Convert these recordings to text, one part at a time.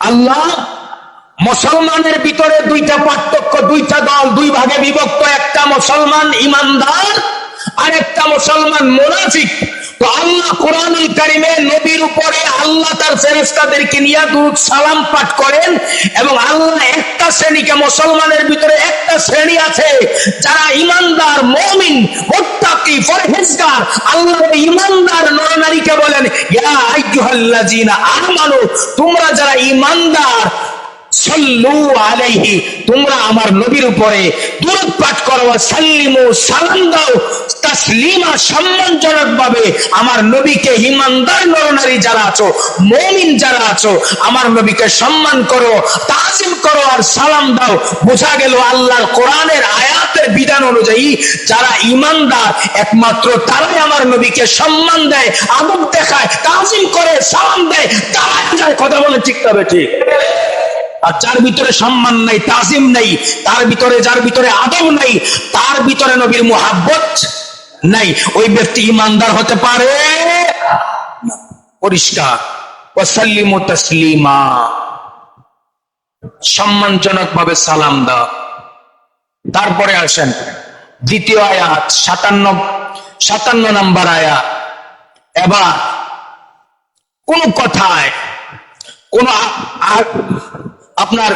আল্লাহ মুসলমানের ভিতরে দুইটা পার্থক্য, দুইটা দল, দুই ভাগে বিভক্ত। একটা মুসলমান ইমানদার আর একটা মুসলমান মুনাফিক। তো আল্লাহ কোরআনুল কারীমে নবীর উপরে আল্লাহ তার ফেরেশতাদেরকে নিয়ে দুরূদ সালাম পাঠ করেন, এবং আল্লাহ একটা শ্রেণীকে, মুসলমানের ভিতরে একটা শ্রেণী আছে যারা ইমানদার, মুমিন, মুত্তাকি, পরহেজগার। আল্লাহ ইমানদার নরনারীকে বলেন, ইয়া আইয়ুহাল্লাযীনা আমানু, তোমরা যারা ইমানদার, সাল্লু আলাইহি, তোমরা আমার নবীর উপরে দুরূদ পাঠ করো, সাল্লিমু, সালাম দাও, তাসলিমা, সম্মানজনক ভাবে আমার নবীকে, ইমানদার নরনারী যারা আছো, মুমিন যারা আছো, আমার নবীকে সম্মান করো, তাজিম করো আর সালাম দাও। বোঝা গেল আল্লাহর কোরআনের আয়াতের বিধান অনুযায়ী যারা ইমানদার একমাত্র তারাই আমার নবীকে সম্মান দেয়, আদব দেখায়, তাজিম করে, সালাম দেয়, তারাই যায়। কথা বলে ঠিক তবে ঠিক। আর যার ভিতরে সম্মান নাই, তাজিম নাই, তার ভিতরে, যার ভিতরে আদব নাই, তার ভিতরে নবীর মুহাব্বত নাই, ওই ব্যক্তি ইমানদার হতে পারে না। পরিষ্কার। ওয়াসাল্লিমু তাসলিমা, সম্মানজনক ভাবে সালাম দাও। তারপরে আসেন দ্বিতীয় আয়াত, 57 নম্বর আয়াত। এবার কোন কথায়, কোন আপনার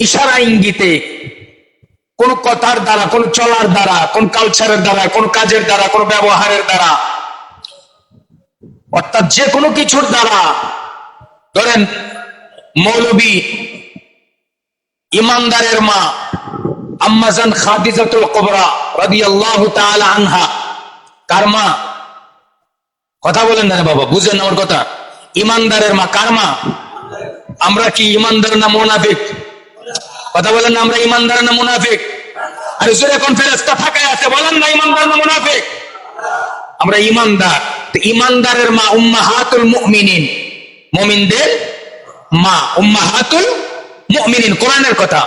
ইশারা ইঙ্গিতে, কোন কথার দ্বারা, কোন চলার দ্বারা, কোন কালচারের দ্বারা, কোন কাজের দ্বারা, কোন ব্যবহারের দ্বারা, অর্থাৎ যে কোনো কিছুর দ্বারা, ধরেন মৌলবী ইমানদারের মা আম্মাজান খাদিজাতুল কুবরা রাদিয়াল্লাহু তাআলা আনহা, কার মা? কথা বলেন না বাবা, বুঝেন আমার কথা। ইমানদারের মা কার মা? আমরা কি ইমানদার না মুনাফিক? কথা বলেন না, আমরা ইমানদার না মুনাফিক? আর জোরে এখন ফেরেশতা ফাঁকায় আছে, বলেন না ইমানদার না মুনাফিক? আমরা ইমানদার। ইমানদারের মা উম্মাহাতুল মুমিনিন, মুমিনদের মা, উম্মাহাতুল মুমিনিন, কোরআনের কথা।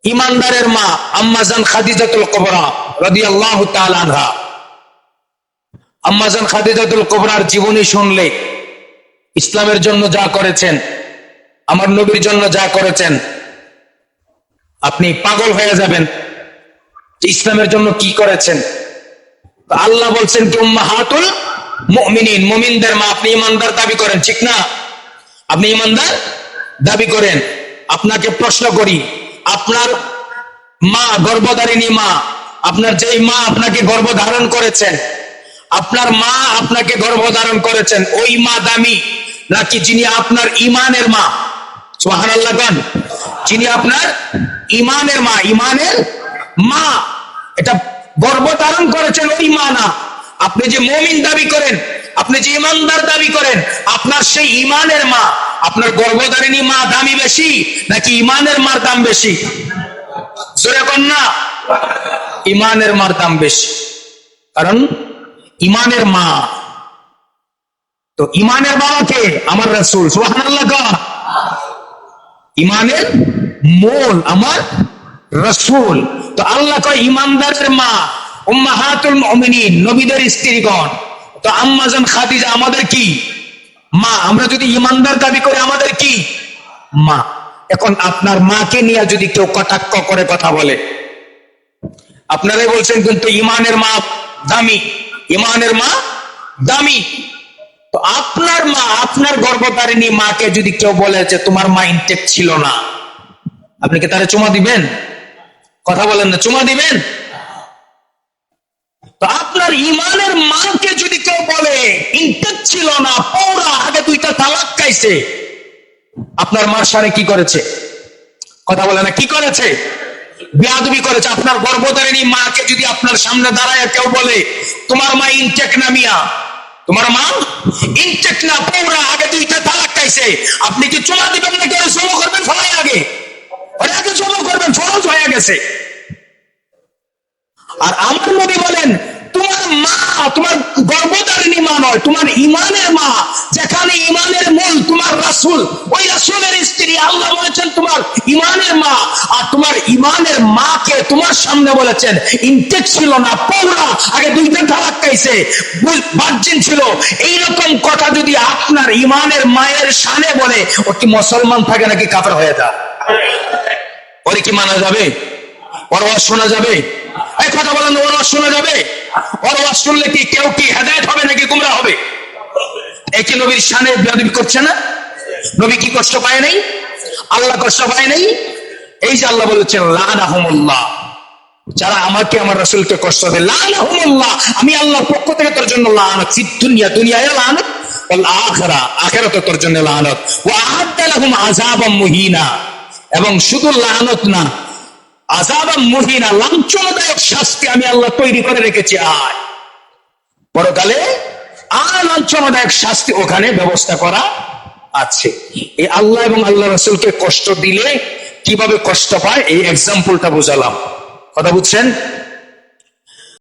ইমানদারের মা আম্মাজান খাদিজাতুল কুবরা রাদিয়াল্লাহু তাআলা আনহা। আম্মাজান খাদিজাতুল কুবরার জীবনী শুনলে, ইসলামের জন্য যা করেছেন, আমার নবীর জন্য যা করেছেন, আপনি পাগল হয়ে যাবেন যে ইসলামের জন্য কি করেছেন। আল্লাহ বলছেন কি উম্মাহাতুল মুমিনিন, মুমিনদের মা। আপনি ইমানদার দাবি করেন, ঠিক না? আপনি ইমানদার দাবি করেন। আপনাকে প্রশ্ন করি, আপনার মা, গর্ভধারিণী মা, আপনার যেই মা আপনাকে গর্ভধারণ করেছেন, আপনার মা আপনাকে গর্ভধারণ করেছেন, ওই মা দামি নাকি যিনি আপনার ইমানের মা? সুবহানাল্লাহ গান। যিনি আপনার ইমানের মা, ইমানের মা, এটা গর্ভধারণ করেছেন ওই মা না। আপনি যে মুমিন দাবি করেন, আপনি যে ইমানদার দাবি করেন, আপনার সেই ইমানের মা, আপনার গর্ভধারিণী মা দামি বেশি নাকি ইমানের মার দাম বেশি? জোরে কোন না, ইমানের মার দাম বেশি। কারণ ইমানের মা, তো ইমানের বাবাকে আমার রাসূল, সুবহানাল্লাহ গান। ইমানের মূল আমার রাসূল। তো আল্লাহ কয় ইমানদারের মা উম্মাহাতুল মুমিনিন, নবীদের স্ত্রীগণ। তো আম্মাজান খাদিজা আমাদের কি মা। আমরা যদি ইমানদার দাবি করি, আমাদের কি মা। এখন আপনার মাকে নিয়ে যদি কেউ কটাক্ষ করে কথা বলে, আপনারাই বলছেন কিন্তু ইমানের মা দামি, ইমানের মা দামি। তো আপনার মা, আপনার গর্ভধারিণী মাকে যদি কেউ বলে যে তোমার মা ইনটেক ছিল না, আপনি কি তারে চুমা দিবেন? কথা বলেন না, চুমা দিবেন? তো আপনার ইমানের মাকে যদি কেউ বলে ইনটেক ছিল না, পৌরা, আগে 2টা তালাক খাইছে, আপনার মার সাথে কি করেছে? কথা বলে না, কি করেছে? বেয়াদবি করেছে। আপনার গর্ভধারিণী মাকে যদি আপনার সামনে দাঁড়ায় কেউ বলে তোমার মা ইনটেক না মিয়া, তোমার মা ইনটেক না, পৌরা, আগে 2টা তালাক খাইছে, আপনি কি চুমা দিবেন নাকি সম করবেন? ফলাই আগে সম করবেন, ফরজ হয়ে গেছে। আর আমার নবী বলেন তোমার মা তোমার গর্ভধারিণী মা নয়, তোমার ইমানের মা, যেখানে ইমানের মূল তোমার রাসূল, ওই রাসূলের স্ত্রী। আল্লাহ বলেছেন তোমার ইমানের মা। আর তোমার ইমানের মাকে তোমার সামনে বলেছেন ইনটেক ছিল না, পৌরা, আগে দুইটা তালাক খাইছে, ভার্জিন ছিল। এইরকম কথা যদি আপনার ইমানের মায়ের শানে বলে, ও কি মুসলমান থাকে নাকি কাফের হয়ে যায়? ওরে কি মানা যাবে? ওর ওয়াজ শোনা যাবে? এই কথা বলেন, ওর ওয়াজ শোনা যাবে? ওর ওয়াজ শুনলে কি কেউ কি হেদায়েত হবে নাকি গুমরাহ হবে? একে নবীর শানে বেয়াদবি করছে না? নবী কি কষ্ট পায় নাই? আল্লাহ কষ্ট পায় নাই? এই যে আল্লাহ বলেছেন লানাহুমুল্লাহ, যারা আমাকে আমার রাসূলকে কষ্ট দেয়, লানাহুমুল্লাহ, আমি আল্লাহর পক্ষ থেকে তোর জন্য লানত, ফিদ দুনিয়া, দুনিয়ায় লানত, ওয়াল আখিরা, আখিরাতে তোর জন্য লানত, ওয়া আ'আদ্দা লাহুম আযাবাম মুহিনা, এবং শুধু লানত না, আযাবাম মুহিনা, লাঞ্ছনাদায়ক শাস্তি আমি আল্লাহ তৈরি করে রেখেছি। আয় পরকালে লাঞ্ছনাদায়ক শাস্তি ওখানে ব্যবস্থা করা আছে। এই আল্লাহ এবং আল্লাহ রাসূলকে কষ্ট দিলে কিভাবে কষ্ট পায়, এই এক্সাম্পলটা বোঝালাম। কথা বুঝছেন?